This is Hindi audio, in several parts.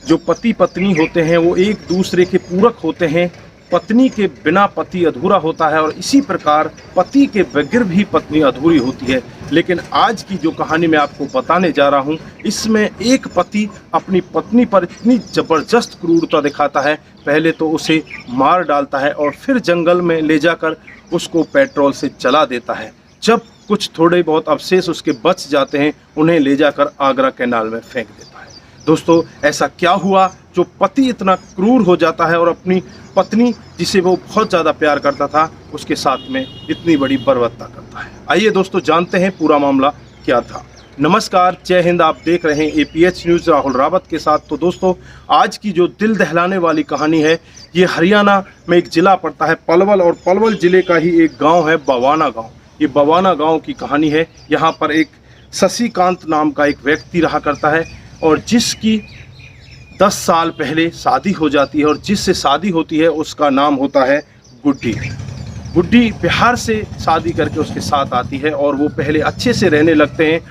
जो पति पत्नी होते हैं वो एक दूसरे के पूरक होते हैं। पत्नी के बिना पति अधूरा होता है और इसी प्रकार पति के बगैर भी पत्नी अधूरी होती है। लेकिन आज की जो कहानी मैं आपको बताने जा रहा हूँ, इसमें एक पति अपनी पत्नी पर इतनी ज़बरदस्त क्रूरता दिखाता है। पहले तो उसे मार डालता है और फिर जंगल में ले जाकर उसको पेट्रोल से जला देता है। जब कुछ थोड़े बहुत अवशेष उसके बच जाते हैं, उन्हें ले जाकर आगरा कैनाल में फेंक देता है। दोस्तों, ऐसा क्या हुआ जो पति इतना क्रूर हो जाता है और अपनी पत्नी जिसे वो बहुत ज़्यादा प्यार करता था उसके साथ में इतनी बड़ी बर्बरता करता है। आइए दोस्तों, जानते हैं पूरा मामला क्या था। नमस्कार, जय हिंद। आप देख रहे हैं APH न्यूज़ राहुल रावत के साथ। तो दोस्तों, आज की जो दिल दहलाने वाली कहानी है, ये हरियाणा में एक ज़िला पड़ता है पलवल, और पलवल ज़िले का ही एक गाँव है बवाना गाँव। ये बवाना गाँव की कहानी है। यहाँ पर एक शशिकांत नाम का एक व्यक्ति रहा करता है और जिसकी 10 साल पहले शादी हो जाती है, और जिससे शादी होती है उसका नाम होता है गुड्डी। गुड्डी बिहार से शादी करके उसके साथ आती है और वो पहले अच्छे से रहने लगते हैं।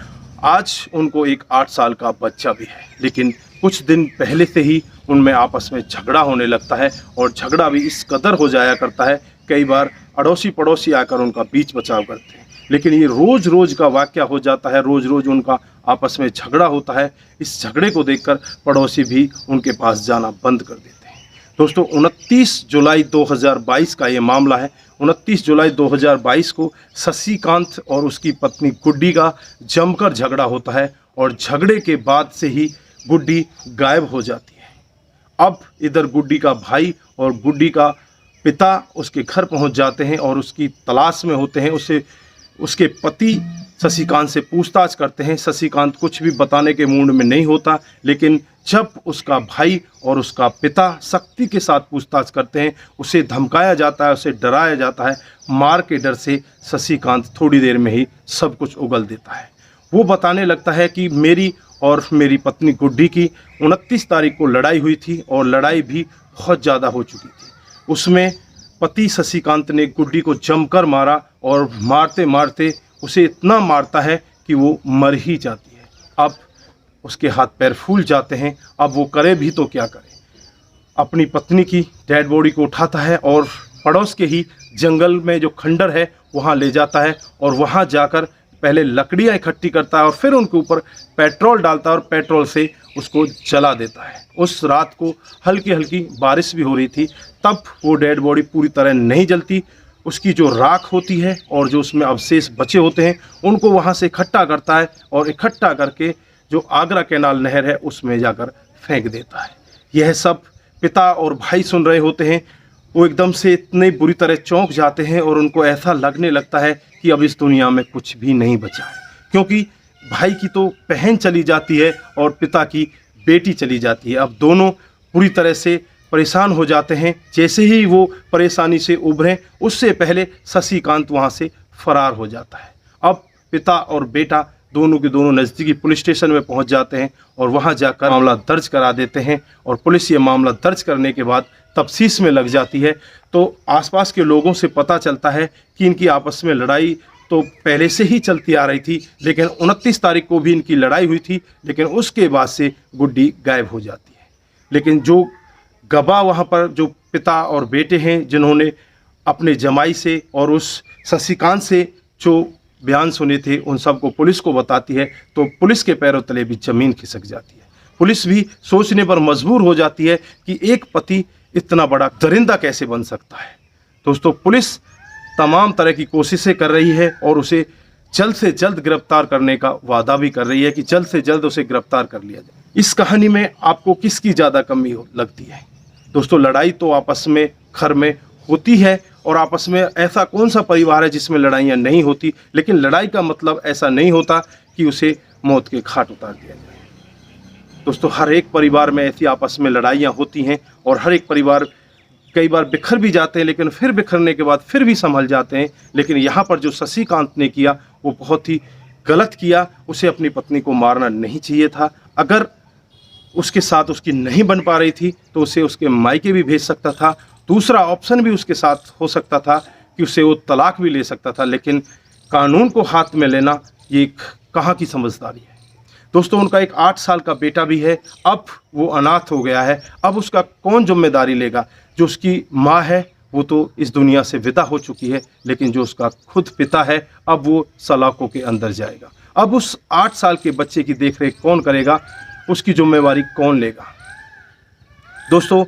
आज उनको एक 8 साल का बच्चा भी है, लेकिन कुछ दिन पहले से ही उनमें आपस में झगड़ा होने लगता है और झगड़ा भी इस कदर हो जाया करता है, कई बार अड़ोसी पड़ोसी आकर उनका बीच बचाव करते हैं। लेकिन ये रोज़ रोज़ का वाक़या हो जाता है, रोज़ रोज़ उनका आपस में झगड़ा होता है। इस झगड़े को देखकर पड़ोसी भी उनके पास जाना बंद कर देते हैं। दोस्तों, 29 जुलाई 2022 का ये मामला है। 29 जुलाई 2022 को शशिकांत और उसकी पत्नी गुड्डी का जमकर झगड़ा होता है और झगड़े के बाद से ही गुड्डी गायब हो जाती है। अब इधर गुड्डी का भाई और गुड्डी का पिता उसके घर पहुंच जाते हैं और उसकी तलाश में होते हैं। उसके पति शशिकांत से पूछताछ करते हैं। शशिकांत कुछ भी बताने के मूड में नहीं होता, लेकिन जब उसका भाई और उसका पिता सख्ती के साथ पूछताछ करते हैं, उसे धमकाया जाता है, उसे डराया जाता है। मार के डर से शशिकांत थोड़ी देर में ही सब कुछ उगल देता है। वो बताने लगता है कि मेरी और मेरी पत्नी गुड्डी की 29 तारीख को लड़ाई हुई थी और लड़ाई भी बहुत ज़्यादा हो चुकी थी। उसमें पति शशिकांत ने गुड्डी को जमकर मारा और मारते मारते उसे इतना मारता है कि वो मर ही जाती है। अब उसके हाथ पैर फूल जाते हैं। अब वो करे भी तो क्या करे। अपनी पत्नी की डेड बॉडी को उठाता है और पड़ोस के ही जंगल में जो खंडर है वहाँ ले जाता है और वहाँ जाकर पहले लकड़ियाँ इकट्ठी करता है और फिर उनके ऊपर पेट्रोल डालता है और पेट्रोल से उसको जला देता है। उस रात को हल्की हल्की बारिश भी हो रही थी, तब वो डेड बॉडी पूरी तरह नहीं जलती। उसकी जो राख होती है और जो उसमें अवशेष बचे होते हैं उनको वहाँ से इकट्ठा करता है और इकट्ठा करके जो आगरा कैनाल नहर है उसमें जाकर फेंक देता है। यह सब पिता और भाई सुन रहे होते हैं। वो एकदम से इतने बुरी तरह चौंक जाते हैं और उनको ऐसा लगने लगता है कि अब इस दुनिया में कुछ भी नहीं बचा है, क्योंकि भाई की तो बहन चली जाती है और पिता की बेटी चली जाती है। अब दोनों पूरी तरह से परेशान हो जाते हैं। जैसे ही वो परेशानी से उभरें, उससे पहले शशिकांत वहाँ से फरार हो जाता है। अब पिता और बेटा दोनों के दोनों नज़दीकी पुलिस स्टेशन में पहुँच जाते हैं और वहाँ जाकर मामला दर्ज करा देते हैं और पुलिस ये मामला दर्ज करने के बाद तफ्तीश में लग जाती है। तो आसपास के लोगों से पता चलता है कि इनकी आपस में लड़ाई तो पहले से ही चलती आ रही थी, लेकिन 29 तारीख को भी इनकी लड़ाई हुई थी, लेकिन उसके बाद से गुड्डी गायब हो जाती है। लेकिन जो गवाह वहाँ पर जो पिता और बेटे हैं, जिन्होंने अपने जमाई से और उस शशिकांत से जो बयान सुने थे, उन सबको पुलिस को बताती है, तो पुलिस के पैरों तले भी ज़मीन खिसक जाती है। पुलिस भी सोचने पर मजबूर हो जाती है कि एक पति इतना बड़ा दरिंदा कैसे बन सकता है। दोस्तों, पुलिस तमाम तरह की कोशिशें कर रही है और उसे जल्द से जल्द गिरफ्तार करने का वादा भी कर रही है कि जल्द से जल्द उसे गिरफ्तार कर लिया जाए। इस कहानी में आपको किसकी ज़्यादा कमी लगती है? दोस्तों, लड़ाई तो आपस में घर में होती है और आपस में ऐसा कौन सा परिवार है जिसमें लड़ाइयाँ नहीं होती, लेकिन लड़ाई का मतलब ऐसा नहीं होता कि उसे मौत के घाट उतार दिया जाए। दोस्तों, हर एक परिवार में ऐसी आपस में लड़ाइयाँ होती हैं और हर एक परिवार कई बार बिखर भी जाते हैं, लेकिन फिर बिखरने के बाद फिर भी संभल जाते हैं। लेकिन यहाँ पर जो शशिकांत ने किया वो बहुत ही गलत किया। उसे अपनी पत्नी को मारना नहीं चाहिए था। अगर उसके साथ उसकी नहीं बन पा रही थी तो उसे उसके मायके भी भेज सकता था। दूसरा ऑप्शन भी उसके साथ हो सकता था कि उसे वो तलाक भी ले सकता था, लेकिन कानून को हाथ में लेना ये कहाँ की समझदारी है। दोस्तों उनका एक 8 साल का बेटा भी है, अब वो अनाथ हो गया है। अब उसका कौन जिम्मेदारी लेगा? जो उसकी माँ है वो तो इस दुनिया से विदा हो चुकी है, लेकिन जो उसका खुद पिता है अब वो सलाखों के अंदर जाएगा। अब उस 8 साल के बच्चे की देखरेख कौन करेगा? उसकी जिम्मेवारी कौन लेगा? दोस्तों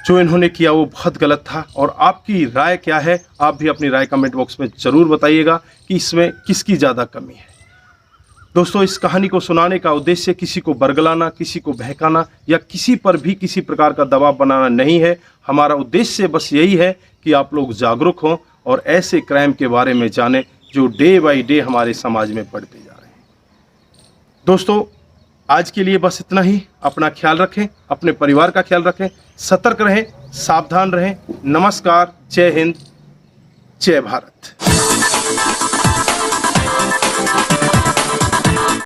जो इन्होंने किया वो बहुत गलत था। और आपकी राय क्या है? आप भी अपनी राय कमेंट बॉक्स में ज़रूर बताइएगा कि इसमें किसकी ज़्यादा कमी है। दोस्तों इस कहानी को सुनाने का उद्देश्य किसी को बरगलाना, किसी को बहकाना या किसी पर भी किसी प्रकार का दबाव बनाना नहीं है। हमारा उद्देश्य बस यही है कि आप लोग जागरूक हों और ऐसे क्राइम के बारे में जानें जो डे बाय डे हमारे समाज में बढ़ते जा रहे हैं। दोस्तों आज के लिए बस इतना ही। अपना ख्याल रखें, अपने परिवार का ख्याल रखें, सतर्क रहें, सावधान रहें। नमस्कार, जय हिंद, जय भारत।